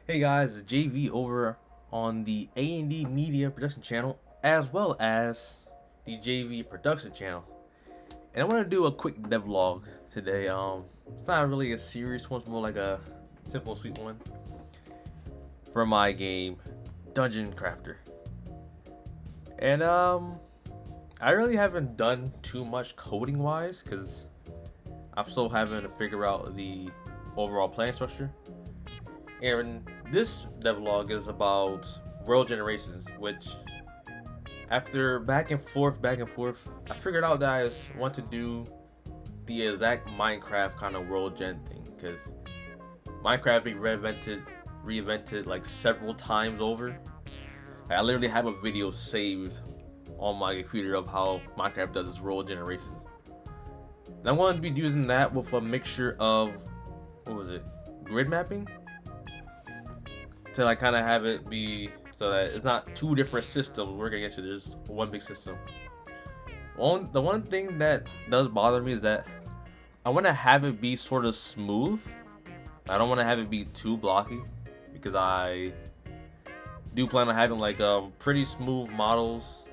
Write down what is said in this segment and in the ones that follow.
Hey guys, it's JV over on the A&D Media Production channel as well as the JV Production channel. And I want to do a quick devlog today. It's not really a serious one, it's more like a simple sweet one for my game Dungeon Crafter. And I really haven't done too much coding wise cuz I'm still having to figure out the overall plan structure. And this devlog is about world generations, which after back and forth, I figured out that I want to do the exact Minecraft kind of world gen thing because Minecraft being reinvented like several times over. I literally have a video saved on my computer of how Minecraft does its world generations. And I'm going to be using that with a mixture of grid mapping to like kind of have it be so that it's not two different systems working against you. There's one big system. The one thing that does bother me is that I want to have it be sort of smooth. I don't want to have it be too blocky because I do plan on having like pretty smooth models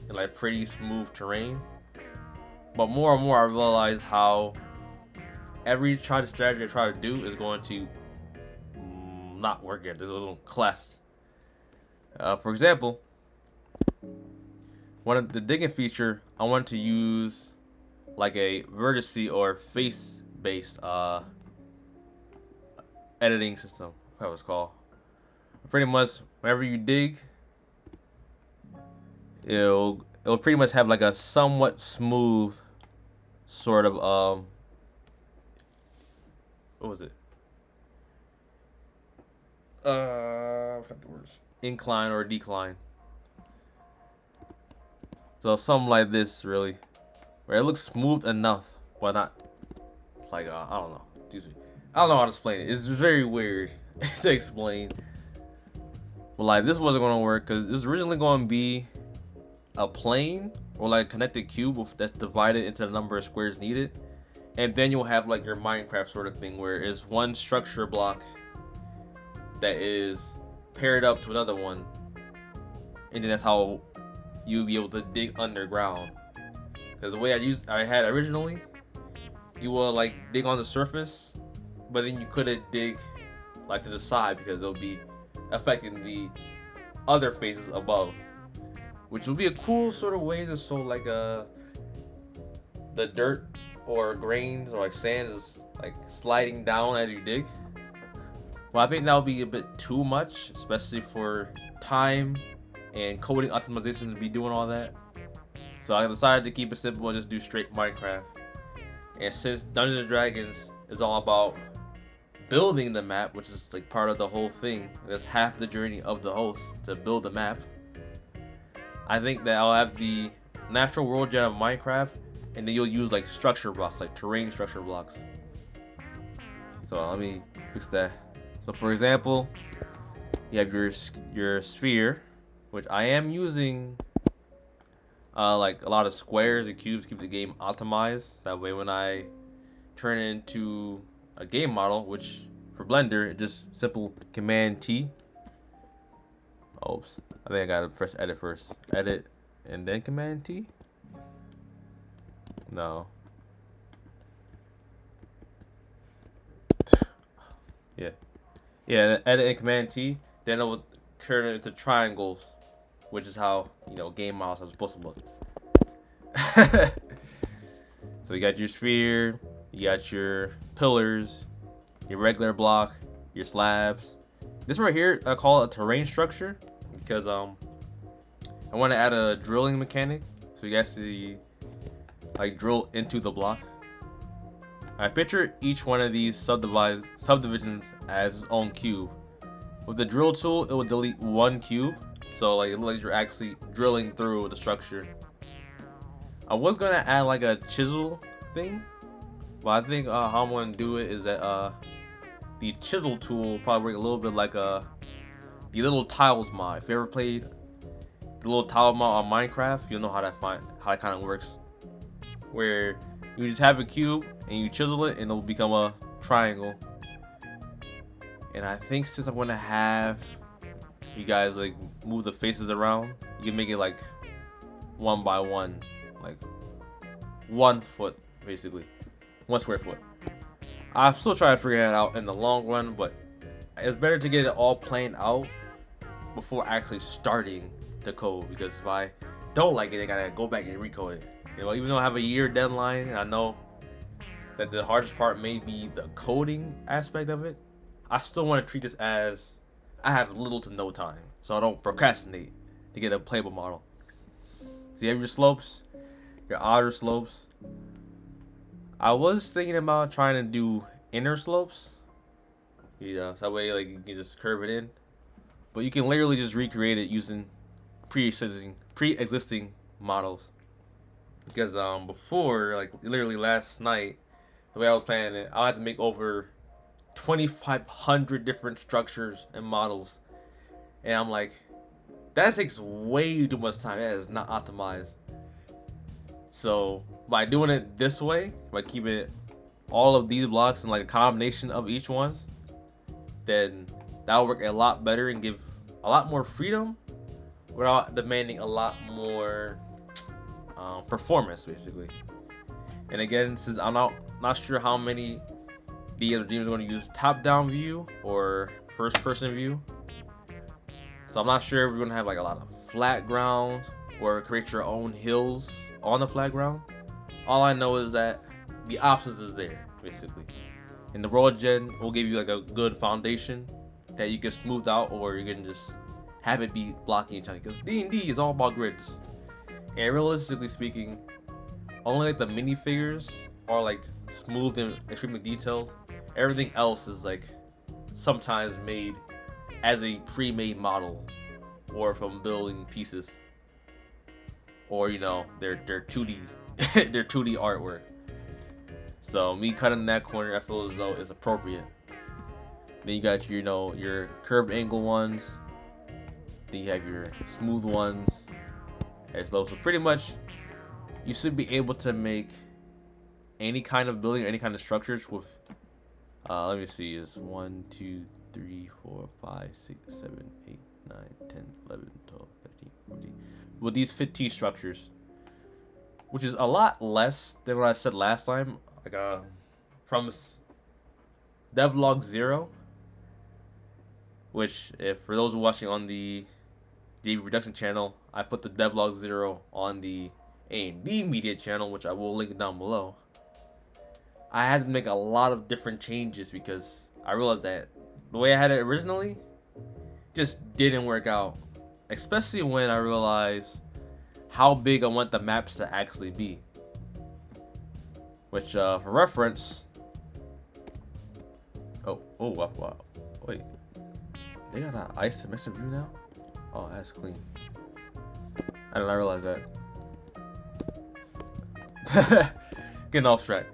and like pretty smooth terrain. But more and more I realize how every strategy I try to do is going to not work at this little class. For example, one of the digging feature, I want to use like a vertice or face based editing system. What it was called. Pretty much whenever you dig, it'll pretty much have like a somewhat smooth sort of what was it? What the words? Incline or decline. So something like this, really, where it looks smooth enough, but not like I don't know. I don't know how to explain it. It's very weird to explain. But like this wasn't gonna work because it was originally gonna be a plane or like a connected cube that's divided into the number of squares needed, and then you'll have like your Minecraft sort of thing where it's one structure block that is paired up to another one, and then that's how you'll be able to dig underground. Because the way I had originally, you will like dig on the surface, but then you couldn't dig like to the side because it'll be affecting the other faces above, which will be a cool sort of way to show like the dirt or grains or like sand is like sliding down as you dig. Well, I think that would be a bit too much, especially for time and coding optimization to be doing all that. So I decided to keep it simple and just do straight Minecraft. And since Dungeons and Dragons is all about building the map, which is like part of the whole thing, that's half the journey of the host to build the map, I think that I'll have the natural world gen of Minecraft, and then you'll use like structure blocks, like terrain structure blocks. So let me fix that. So for example, you have your sphere, which I am using like a lot of squares and cubes to keep the game optimized. That way when I turn it into a game model, which for Blender, just simple Command T. Oops, I think I gotta press edit first. Edit and then Command T? No. Yeah. Yeah, edit and Command T, then it will turn it into triangles, which is how, game models are supposed to look. So you got your sphere, you got your pillars, your regular block, your slabs. This right here, I call it a terrain structure because I want to add a drilling mechanic, so you guys see like drill into the block. I picture each one of these subdivisions as its own cube. With the drill tool, it will delete one cube, so like it looks like you're actually drilling through the structure. I was gonna add like a chisel thing, but I think how I'm gonna do it is that the chisel tool will probably work a little bit like the little tiles mod. If you ever played the little tile mod on Minecraft, you'll know how that kind of works. Where you just have a cube and you chisel it and it'll become a triangle. And I think since I'm gonna have you guys like move the faces around, you can make it like 1 by 1, like 1 foot basically, 1 square foot. I'm still trying to figure it out in the long run, but it's better to get it all planned out before actually starting the code, because if I don't like it, I gotta go back and recode it. You know, even though I have a year deadline, and I know that the hardest part may be the coding aspect of it, I still want to treat this as I have little to no time, so I don't procrastinate to get a playable model. So you have your slopes, your outer slopes. I was thinking about trying to do inner slopes. Yeah, so that way like you can just curve it in. But you can literally just recreate it using pre-existing models. Because before, like literally last night, the way I was planning it, I had to make over 2,500 different structures and models. And I'm like, that takes way too much time. That is not optimized. So by doing it this way, by keeping all of these blocks in like a combination of each ones, then that'll work a lot better and give a lot more freedom without demanding a lot more performance, basically. And again, since I'm not sure how many the other teams are going to use top-down view or first-person view, so I'm not sure if we're going to have like a lot of flat ground or create your own hills on the flat ground. All I know is that the options is there, basically. And the World Gen will give you like a good foundation that you can smooth out, or you can just have it be blocking each other. Because D&D is all about grids. And realistically speaking, only like the minifigures are like smooth and extremely detailed. Everything else is like sometimes made as a pre-made model or from building pieces. Or you know, they're 2D they're 2D artwork. So me cutting that corner, I feel as though is appropriate. Then you got your, you know, your curved angle ones. Then you have your smooth ones. So pretty much, you should be able to make any kind of building, or any kind of structures with. Let me see. Is 1, 2, 3, 4, 5, 6, 7, 8, 9, 10, 11, 12, 13, 14. With these 15 structures, which is a lot less than what I said last time. Like from devlog 0, which if for those watching on the JV production channel, I put the devlog 0 on the A&D media channel, which I will link down below. I had to make a lot of different changes because I realized that the way I had it originally just didn't work out, especially when I realized how big I want the maps to actually be. Which, for reference, wow, wait, they got an isometric view now? Oh, that's clean. I did not realize that. Getting off track.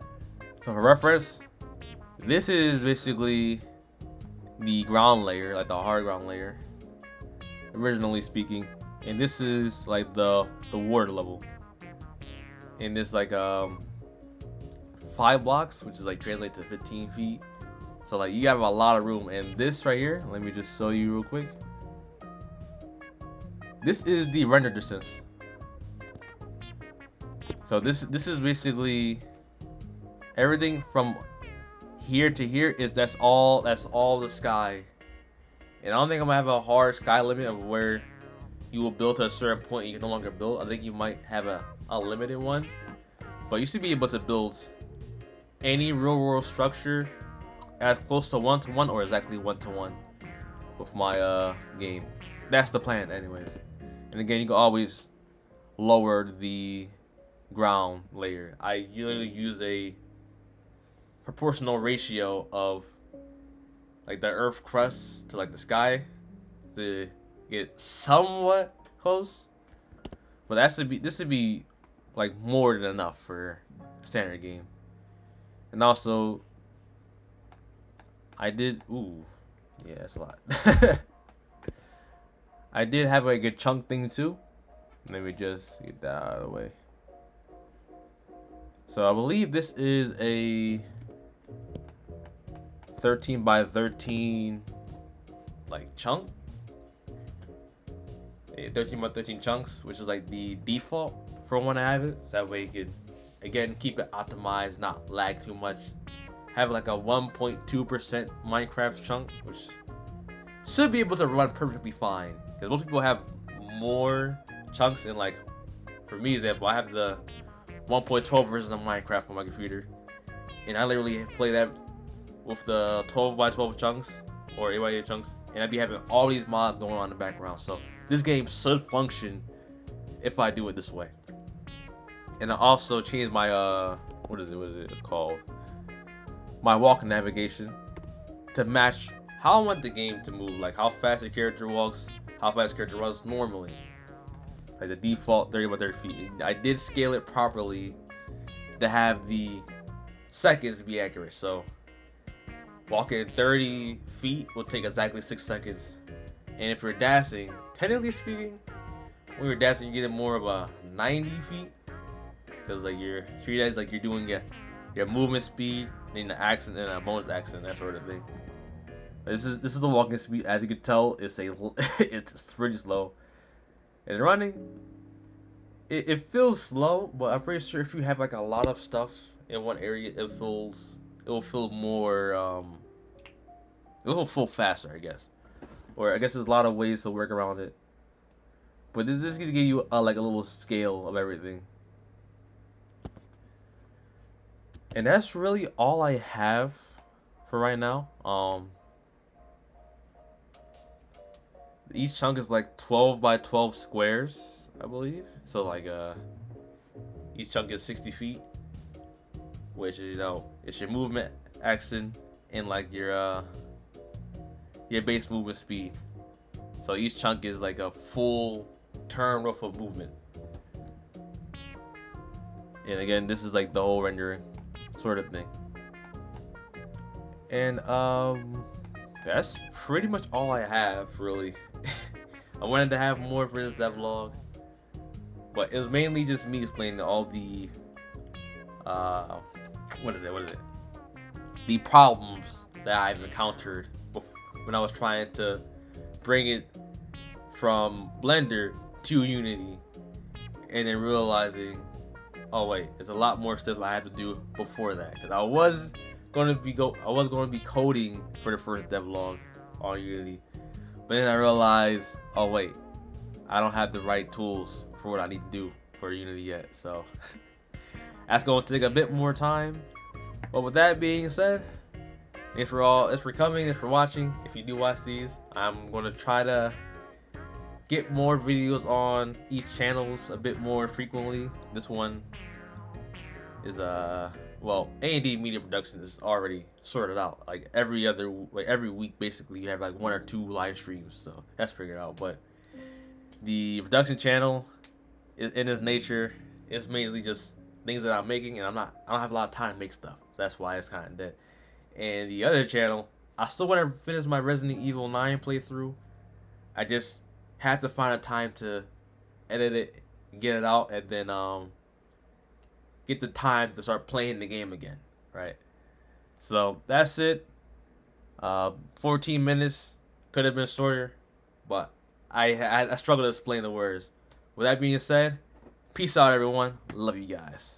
So for reference, this is basically the ground layer, like the hard ground layer, originally speaking, and this is like the water level. And this like 5 blocks, which is like translate to 15 feet. So like you have a lot of room. And this right here, let me just show you real quick. This is the render distance. So this is basically everything from here to here is that's all the sky. And I don't think I'm gonna have a hard sky limit of where you will build to a certain point and you can no longer build. I think you might have a limited one, but you should be able to build any real world structure as close to 1-to-1 or exactly 1-to-1 with my game. That's the plan anyways. And again, you can always lower the ground layer. I usually use a proportional ratio of like the earth crust to like the sky to get somewhat close, but this would be like more than enough for a standard game. And also I did yeah, that's a lot. I did have like a chunk thing too. Let me just get that out of the way. So I believe this is a 13 by 13 like chunk. 13 by 13 chunks, which is like the default for when I have it. So that way you can again keep it optimized, not lag too much. Have like a 1.2% Minecraft chunk, which should be able to run perfectly fine. Because most people have more chunks, and like for me, example, I have the 1.12 version of Minecraft on my computer, and I literally play that with the 12 by 12 chunks or 8 by 8 chunks, and I'd be having all these mods going on in the background. So this game should function if I do it this way. And I also changed my what is it called? My walk navigation to match how I want the game to move, like how fast the character walks, how fast the character runs normally. Like the default 30 by 30 feet. I did scale it properly to have the seconds be accurate. So walking 30 feet will take exactly 6 seconds. And if you're dashing, technically speaking, when you're dashing, you get more of a 90 feet. Because like you're treated as like you're doing your movement speed, then the accent and a bonus accent, that sort of thing. This is the walking speed. As you can tell, it's pretty slow. And running, it feels slow, but I'm pretty sure if you have like a lot of stuff in one area, it will feel more it will feel faster, I guess. Or I guess there's a lot of ways to work around it. But this is gonna give you like a little scale of everything. And that's really all I have for right now. Each chunk is like 12 by 12 squares, I believe. So like each chunk is 60 feet, which is, you know, it's your movement action and like your base movement speed. So each chunk is like a full turn worth of movement. And again, this is like the whole rendering sort of thing. And that's pretty much all I have, really. I wanted to have more for this devlog, but it was mainly just me explaining all the what is it? The problems that I've encountered when I was trying to bring it from Blender to Unity, and then realizing, oh wait, there's a lot more stuff I had to do before that, because I was going to be coding for the first devlog on Unity, but then I realized, oh wait, I don't have the right tools for what I need to do for Unity yet, so that's going to take a bit more time. But with that being said, thanks for coming, thanks for watching. If you do watch these, I'm going to try to get more videos on each channels a bit more frequently. This one is well, A&D Media Production is already sorted out. Like every week basically you have like 1 or 2 live streams, so that's figured out. But the production channel in its nature is mainly just things that I'm making, and I don't have a lot of time to make stuff. That's why it's kind of dead. And the other channel, I still want to finish my Resident Evil 9 playthrough. I just have to find a time to edit it, get it out, and then get the time to start playing the game again, right? So that's it. 14 minutes, could have been shorter, but I struggle to explain the words. With that being said, peace out, everyone. Love you guys.